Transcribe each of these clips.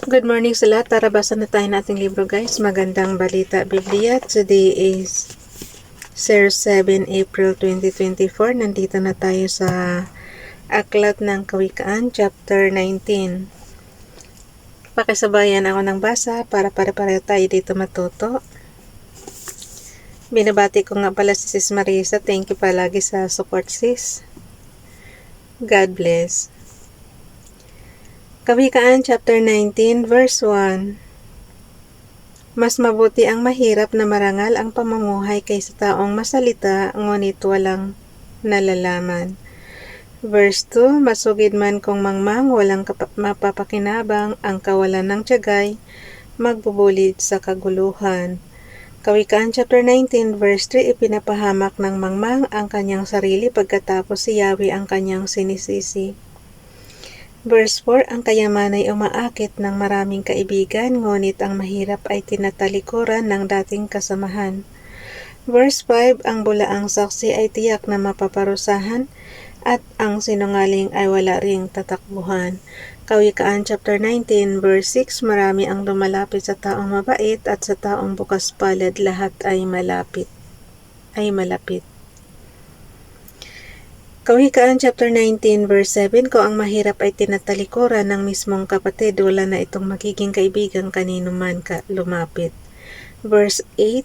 Good morning sa lahat. Tara, basa na tayo ng ating libro guys. Magandang balita Biblia. Today is 7 April 2024. Nandito na tayo sa Aklat ng Kawikaan, chapter 19. Pakisabayan ako ng basa para pare-pareho tayo dito matuto. Binabati ko nga pala si Sis Marisa. Thank you palagi sa support, sis. God bless. Kawikaan chapter 19 verse 1. Mas mabuti ang mahirap na marangal ang pamumuhay kaysa taong masalita ngunit walang nalalaman. Verse 2. Masugid man kung mangmang walang mapapakinabang ang kawalan ng tiyagay, magbubulid sa kaguluhan. Kawikaan chapter 19 verse 3. Ipinapahamak ng mangmang ang kanyang sarili pagkatapos si Yahweh ang kanyang sinisisi. Verse 4, ang kayaman ay umaakit ng maraming kaibigan, ngunit ang mahirap ay tinatalikuran ng dating kasamahan. Verse 5, ang bulaang saksi ay tiyak na mapaparusahan, at ang sinungaling ay wala ring tatakbuhan. Kawikaan chapter 19 verse 6, marami ang lumalapit sa taong mabait at sa taong bukas palad lahat ay malapit. Kawikaan chapter 19 verse 7, kung ang mahirap ay tinatalikuran ng mismong kapatid, wala na itong magiging kaibigan kanino man lumapit. Verse 8,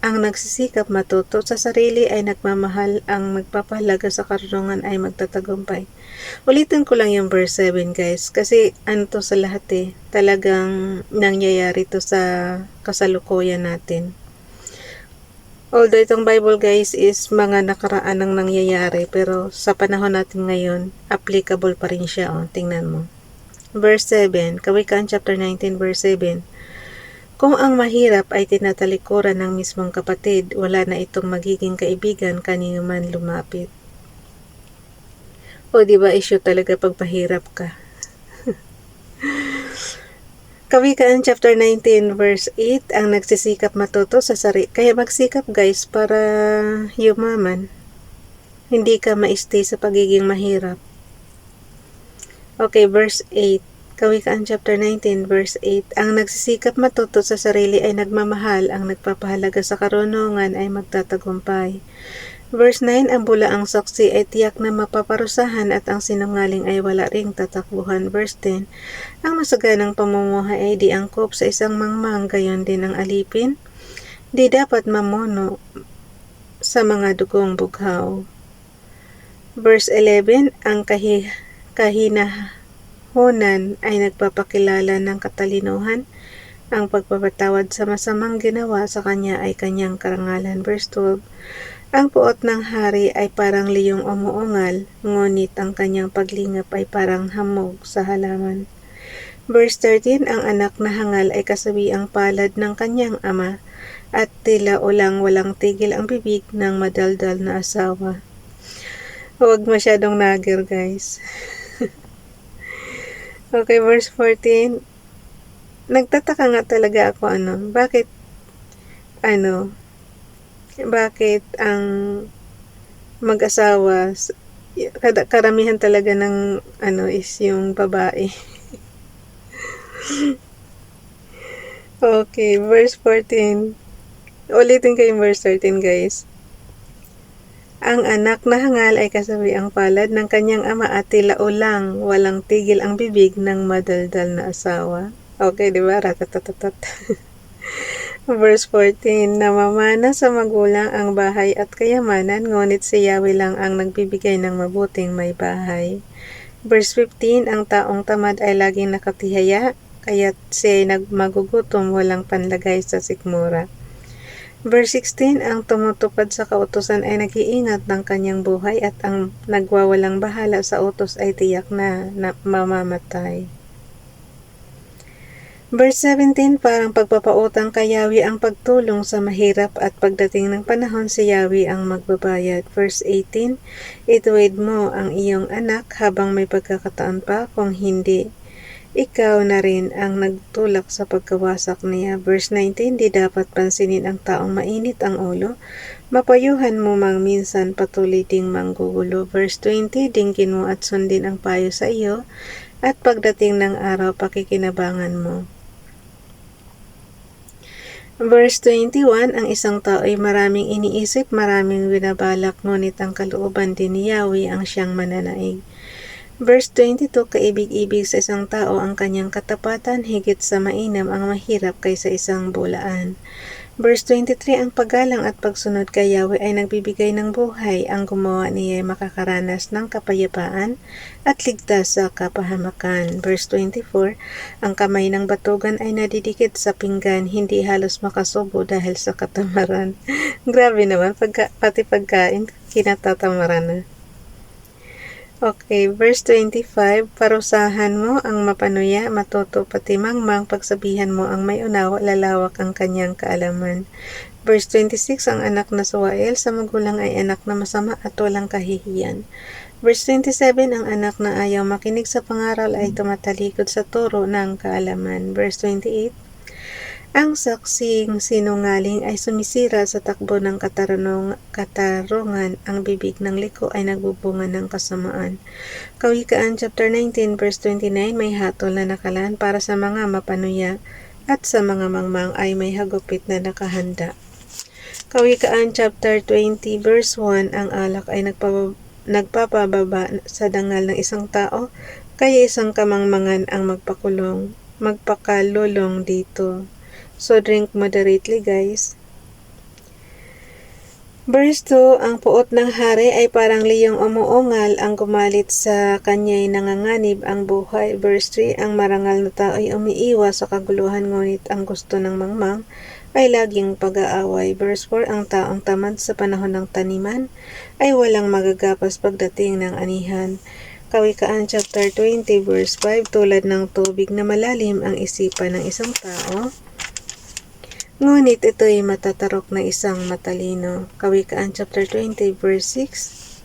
ang nagsisikap matuto sa sarili ay nagmamahal, ang magpapahalaga sa karunungan ay magtatagumpay. Ulitin ko lang yung verse 7 guys, kasi to sa lahat talagang nangyayari to sa kasalukuyan natin. Although itong Bible guys is mga nakaraan ng nangyayari, pero sa panahon natin ngayon, applicable pa rin siya. Tingnan mo. Verse 7, Kawikaan chapter 19 verse 7. Kung ang mahirap ay tinatalikuran ng mismong kapatid, wala na itong magiging kaibigan kanino man lumapit. Diba issue talaga pag mahirap ka? Kawikaan chapter 19 verse 8, ang nagsisikap matuto sa sarili. Kaya magsikap guys para yumaman. Hindi ka ma-stay sa pagiging mahirap. Okay, verse 8. Kawikaan chapter 19 verse 8, ang nagsisikap matuto sa sarili ay nagmamahal, ang nagpapahalaga sa karunungan ay magtatagumpay. Verse 9, ang bulaang saksi ay tiyak na mapaparusahan at ang sinungaling ay wala ring tatakbuhan. Verse 10, ang masaganang pamumuhay ay di angkop sa isang mangmang, gayon din ang alipin. Di dapat mamuno sa mga dugong bughaw. Verse 11, ang kahinahunan ay nagpapakilala ng katalinuhan. Ang pagpapatawad sa masamang ginawa sa kanya ay kanyang karangalan. Verse 12, ang puot ng hari ay parang liyong umuungal, ngunit ang kanyang paglingap ay parang hamog sa halaman. Verse 13, ang anak na hangal ay kasabiang palad ng kanyang ama, at tila ulang walang tigil ang bibig ng madaldal na asawa. Huwag masyadong nagir guys. Okay, verse 14, nagtataka nga talaga ako bakit ang mag-asawa, karamihan talaga ng is yung babae. Okay, verse 14. Ulitin ko yung verse 13 guys. Ang anak na hangal ay kasabiang palad ng kanyang ama, at tila ulang walang tigil ang bibig ng madaldal na asawa. Okay, diba? Ratatatat. Verse 14, namamana sa magulang ang bahay at kayamanan, ngunit si Yahweh lang ang nagbibigay ng mabuting may bahay. Verse 15, ang taong tamad ay laging nakatihaya, kaya't siya ay magugutom, walang panlagay sa sikmura. Verse 16, ang tumutupad sa kautusan ay nag-iingat ng kanyang buhay, at ang nagwawalang bahala sa utos ay tiyak na mamamatay. Verse 17, parang pagpapautang kay Yahweh ang pagtulong sa mahirap, at pagdating ng panahon si Yahweh ang magbabayad. Verse 18, ituwid mo ang iyong anak habang may pagkakataon pa, kung hindi, ikaw na rin ang nagtulak sa pagkawasak niya. Verse 19, di dapat pansinin ang taong mainit ang ulo, mapayuhan mo mang minsan patuloy ding manggugulo. Verse 20, dinggin mo at sundin ang payo sa iyo, at pagdating ng araw pakikinabangan mo. Verse 21, ang isang tao ay maraming iniisip, maraming binabalak, ngunit ang kalooban din ni Yahweh ang siyang mananaig. Verse 22, kaibig-ibig sa isang tao ang kanyang katapatan, higit sa mainam ang mahirap kaysa isang bulaan. Verse 23, ang paggalang at pagsunod kay Yahweh ay nagbibigay ng buhay. Ang gumawa niya ay makakaranas ng kapayapaan at ligtas sa kapahamakan. Verse 24, ang kamay ng batugan ay nadidikit sa pinggan, hindi halos makasubo dahil sa katamaran. Grabe naman, pati pagkain, kinatatamaran na. Okay, verse 25, parusahan mo ang mapanuya, matuto pati mangmang, pagsabihan mo ang may unawa, lalawak ang kanyang kaalaman. Verse 26, ang anak na suwael sa magulang ay anak na masama at walang kahihiyan. Verse 27, ang anak na ayaw makinig sa pangaral ay tumatalikod sa turo ng kaalaman. Verse 28, ang saksing sinungaling ay sumisira sa takbo ng katarungan, ang bibig ng liko ay nagbubunga ng kasamaan. Kawikaan chapter 19 verse 29, may hatol na nakalaan para sa mga mapanuya at sa mga mangmang ay may hagupit na nakahanda. Kawikaan chapter 20 verse 1, ang alak ay nagpapababa sa dangal ng isang tao, kaya isang kamangmangan ang magpakalulong dito. So, drink moderately, guys. Verse 2, ang puot ng hari ay parang liyong umuungal, ang gumalit sa kanya'y nanganganib ang buhay. Verse 3, ang marangal na tao ay umiiwas sa kaguluhan, ngunit ang gusto ng mangmang ay laging pag-aaway. Verse 4, ang taong tamad sa panahon ng taniman ay walang magagapas pagdating ng anihan. Kawikaan chapter 20 verse 5, tulad ng tubig na malalim ang isipan ng isang tao, ngunit ito'y matatarok na isang matalino. Kawikaan chapter 20 verse 6,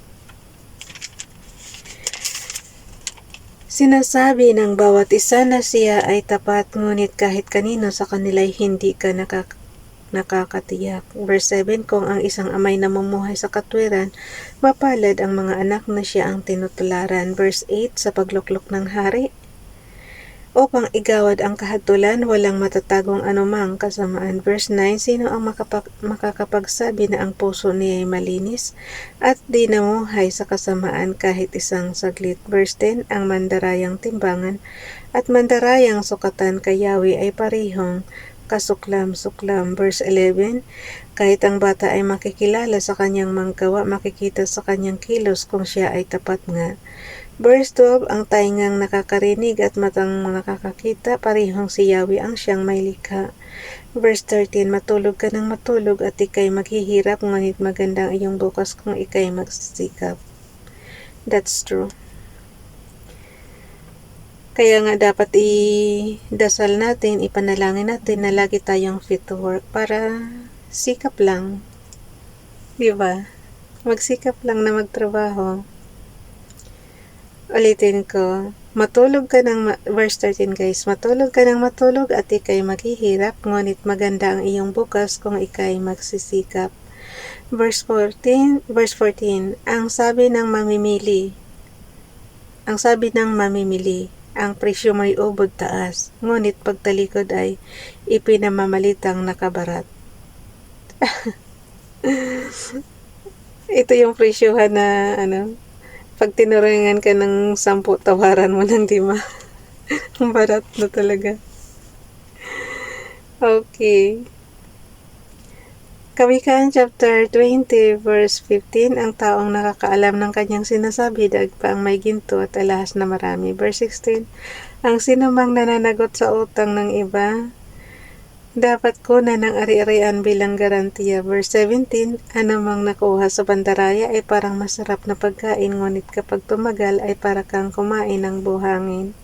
sinasabi ng bawat isa na siya ay tapat, ngunit kahit kanino sa kanila'y hindi ka nakakatiyak. Verse 7, kung ang isang amay namumuhay sa katwiran, mapalad ang mga anak na siya ang tinutularan. Verse 8, sa pagluklok ng hari, upang igawad ang kahatulan, walang matatagong anumang kasamaan. Verse 9, sino ang makakapagsabi na ang puso niya ay malinis at di namuhay sa kasamaan kahit isang saglit. Verse 10, ang mandarayang timbangan at mandarayang sukatan kay Yahweh ay parihong kasuklam-suklam. Verse 11, kahit ang bata ay makikilala sa kanyang manggawa, makikita sa kanyang kilos kung siya ay tapat nga. Verse 12, ang taingang nakakarinig at matang nakakakita, parihong si Yahweh ang siyang may likha. Verse 13, matulog ka ng matulog at ikay maghihirap, ngunit magandang iyong bukas kung ikay magsisikap. That's true. Kaya nga dapat idasal natin, ipanalangin natin na lagi tayong fit to work para sikap lang. Diba? Magsikap lang na magtrabaho. Ulitin ko, verse 13 guys, matulog ka ng matulog at ikay maghihirap, ngunit maganda ang iyong bukas kung ikay magsisikap. Verse 14, ang sabi ng mamimili, ang presyo mo'y ubod taas, ngunit pagtalikod ay ipinamamalitang nakabarat. Ito yung presyuhan na pag tinuringan ka ng 10, tawaran mo ng 5. Ang barat na talaga. Okay. Kawikaan chapter 20 verse 15, ang taong nakakaalam ng kanyang sinasabi, daig pa ang may ginto at alahas na marami. Verse 16, ang sinumang nananagot sa utang ng iba, dapat kunan ng ari-arian bilang garantiya. Verse 17, anumang nakuha sa bandaraya ay parang masarap na pagkain, ngunit kapag tumagal ay para kang kumain ng buhangin.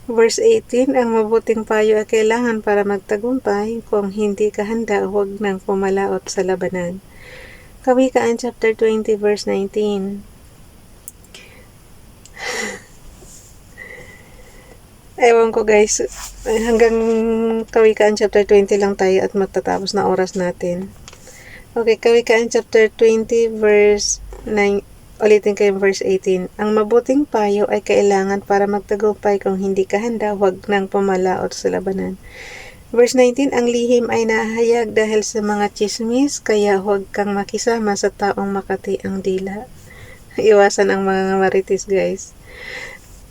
Verse 18, ang mabuting payo ay kailangan para magtagumpay. Kung hindi ka handa, huwag nang pumalaot sa labanan. Kawikaan chapter 20 verse 19. Ewan ko guys, hanggang Kawikaan chapter 20 lang tayo at matatapos na oras natin. Okay, Kawikaan chapter 20 verse 9, Ulitin ko yung verse 18. Ang mabuting payo ay kailangan para magtagumpay. Kung hindi ka handa, huwag nang pumalaot sa labanan. Verse 19, ang lihim ay nahahayag dahil sa mga chismis, kaya huwag kang makisama sa taong makati ang dila. Iwasan ang mga marites, guys.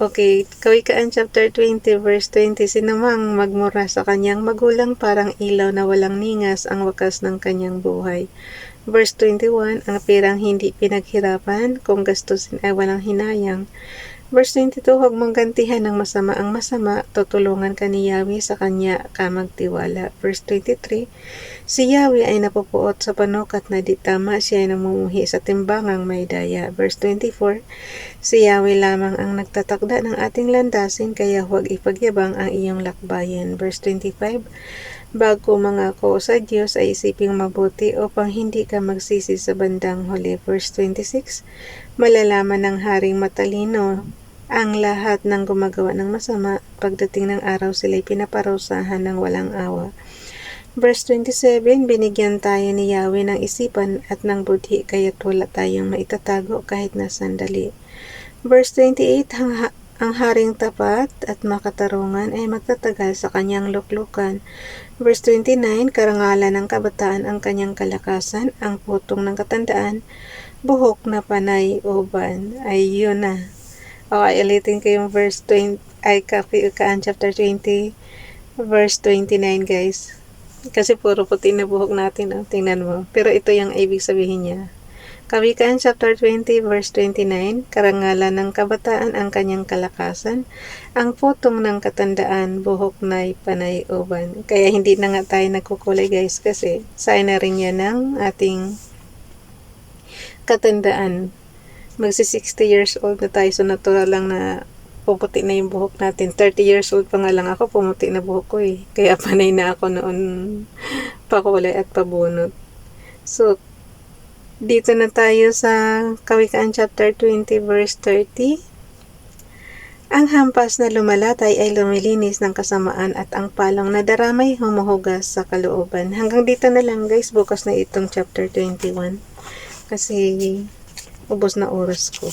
Okay, Kawikaan chapter 20 verse 20, sinumang magmura sa kanyang magulang parang ilaw na walang ningas ang wakas ng kanyang buhay. Verse 21, ang pirang hindi pinaghirapan, kung gastusin ay walang hinayang. Verse 22, huwag mong gantihan ng masama ang masama, tutulungan ka ni Yahweh, sa kanya ka magtiwala. Verse 23, si Yahweh ay napupuot sa panukat na di tama, siya ay namumuhi sa timbangang may daya. Verse 24, si Yahweh lamang ang nagtatakda ng ating landasin, kaya huwag ipagyabang ang iyong lakbayan. Verse 25, bago mangako sa Diyos ay isiping mabuti upang hindi ka magsisi sa bandang huli. Verse 26, malalaman ng haring matalino ang lahat ng gumagawa ng masama, pagdating ng araw sila'y pinaparusahan ng walang awa. Verse 27, binigyan tayo ni Yahweh ng isipan at ng budhi, kaya't wala tayong maitatago kahit na sandali. Verse 28, ang haring tapat at makatarungan ay magtatagal sa kanyang luklukan. Verse 29, karangalan ng kabataan ang kanyang kalakasan, ang putong ng katandaan, buhok na panay uban. Ay, yun na. Okay, ulitin ko yung verse 20, Kawikaan chapter 20, verse 29, guys. Kasi puro puti na buhok natin, tingnan mo. Pero ito yung ibig sabihin niya. Kawikaan chapter 20 verse 29, karangalan ng kabataan ang kanyang kalakasan, ang putong ng katandaan, buhok na'y panay uban. Kaya hindi na nga tayo nagkukulay, guys, kasi sign na rin yan ng ating katandaan. Magsi 60 years old na tayo, so natural lang na puputi na yung buhok natin. 30 years old pa nga lang ako, pumuti na buhok ko eh. Kaya panay na ako noon pakulay at pabunot. So, dito na tayo sa Kawikaan chapter 20 verse 30. Ang hampas na lumalatay ay lumilinis ng kasamaan at ang palong na daramay humuhugas sa kalooban. Hanggang dito na lang, guys, bukas na itong chapter 21. Kasi ubos na oras ko.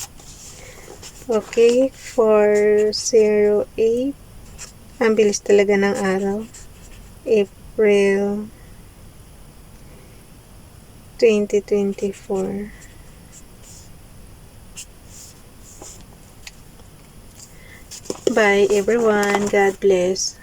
Okay, 408. Ang bilis talaga ng araw. April 2024. Bye everyone. God bless.